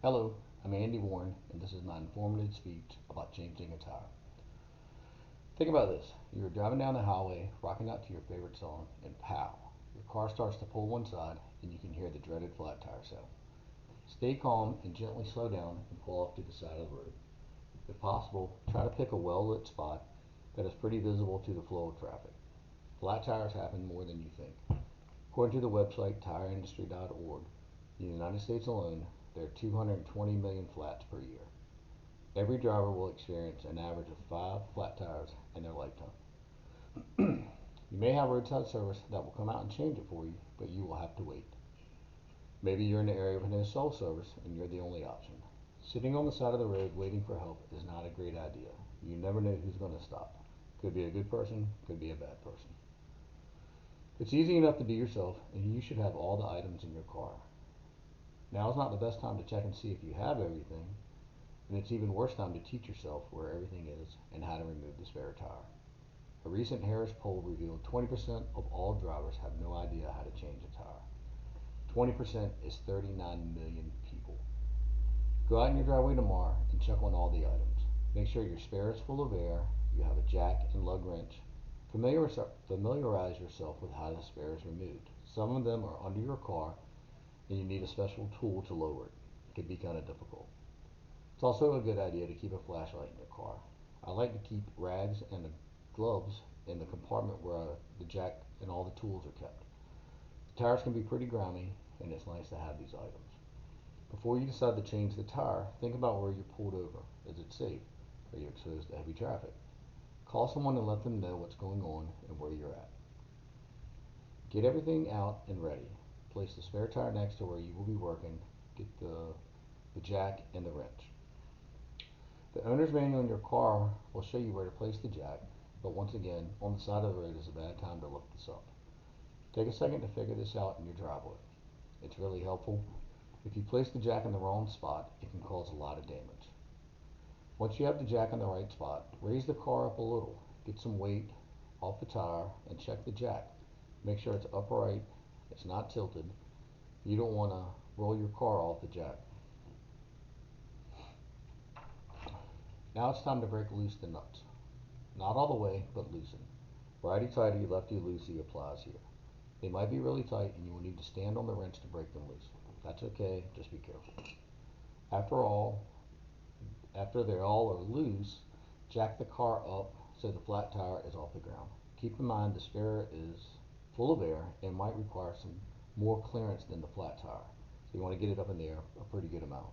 Hello, I'm Andy Warren, and this is my informative speech about changing a tire. Think about this. You're driving down the highway, rocking out to your favorite song, and pow! Your car starts to pull one side, and you can hear the dreaded flat tire sound. Stay calm and gently slow down and pull off to the side of the road. If possible, try to pick a well lit spot that is pretty visible to the flow of traffic. Flat tires happen more than you think. According to the website tireindustry.org, in the United States alone, there are 220 million flats per year. Every driver will experience an average of 5 flat tires in their lifetime. You may have roadside service that will come out and change it for you, but you will have to wait. Maybe you're in the area with no cell service and you're the only option. Sitting on the side of the road waiting for help is not a great idea. You never know who's going to stop. Could be a good person, could be a bad person. It's easy enough to do yourself, and you should have all the items in your car. Now is not the best time to check and see if you have everything, and it's even worse time to teach yourself where everything is and how to remove the spare tire. A recent Harris poll revealed 20% of all drivers have no idea how to change a tire. 20% is 39 million people. Go out in your driveway tomorrow and check on all the items. Make sure your spare is full of air, you have a jack and lug wrench. Familiarize yourself with how the spare is removed. Some of them are under your car and you need a special tool to lower it. It can be kind of difficult. It's also a good idea to keep a flashlight in your car. I like to keep rags and gloves in the compartment where the jack and all the tools are kept. The tires can be pretty grimy, and it's nice to have these items. Before you decide to change the tire, think about where you're pulled over. Is it safe? Are you exposed to heavy traffic? Call someone and let them know what's going on and where you're at. Get everything out and ready. Place the spare tire next to where you will be working. Get the jack and the wrench. The owner's manual in your car will show you where to place the jack, but once again, on the side of the road is a bad time to look this up. Take a second to figure this out in your driveway. It's really helpful. If you place the jack in the wrong spot, it can cause a lot of damage. Once you have the jack in the right spot, raise the car up a little. Get some weight off the tire and check the jack. Make sure it's upright, it's not tilted. You don't want to roll your car off the jack. Now it's time to break loose the nuts. Not all the way, but loosen. Righty-tighty, lefty-loosey applies here. They might be really tight and you will need to stand on the wrench to break them loose. That's okay, just be careful. After all, after they all are loose, jack the car up so the flat tire is off the ground. Keep in mind the spare is full of air and might require some more clearance than the flat tire. So you want to get it up in the air a pretty good amount.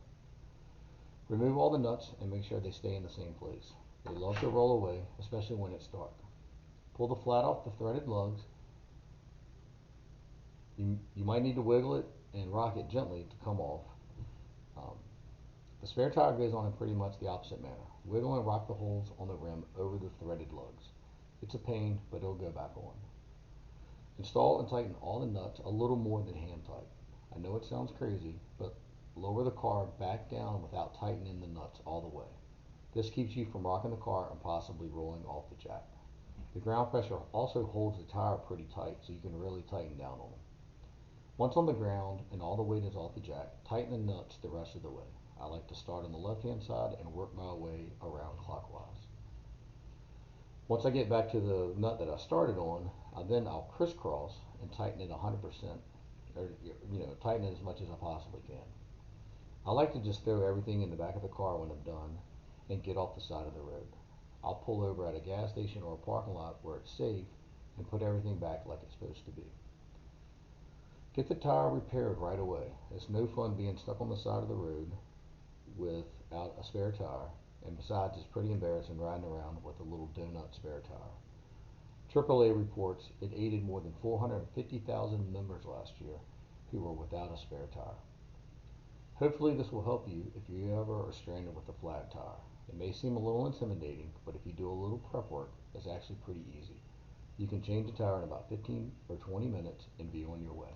Remove all the nuts and make sure they stay in the same place. They love to roll away, especially when it's dark. Pull the flat off the threaded lugs. You might need to wiggle it and rock it gently to come off. Um, the spare tire goes on in pretty much the opposite manner. Wiggle and rock the holes on the rim over the threaded lugs. It's a pain, but it'll go back on. Install and tighten all the nuts a little more than hand tight. I know it sounds crazy, but lower the car back down without tightening the nuts all the way. This keeps you from rocking the car and possibly rolling off the jack. The ground pressure also holds the tire pretty tight, so you can really tighten down on them. Once on the ground and all the weight is off the jack, tighten the nuts the rest of the way. I like to start on the left hand side and work my way around clockwise. Once I get back to the nut that I started on, I'll crisscross and tighten it 100%, or tighten it as much as I possibly can. I like to just throw everything in the back of the car when I'm done and get off the side of the road. I'll pull over at a gas station or a parking lot where it's safe and put everything back like it's supposed to be. Get the tire repaired right away. It's no fun being stuck on the side of the road without a spare tire, and besides, it's pretty embarrassing riding around with a little donut spare tire. AAA reports it aided more than 450,000 members last year who were without a spare tire. Hopefully this will help you if you ever are stranded with a flat tire. It may seem a little intimidating, but if you do a little prep work, it's actually pretty easy. You can change a tire in about 15 or 20 minutes and be on your way.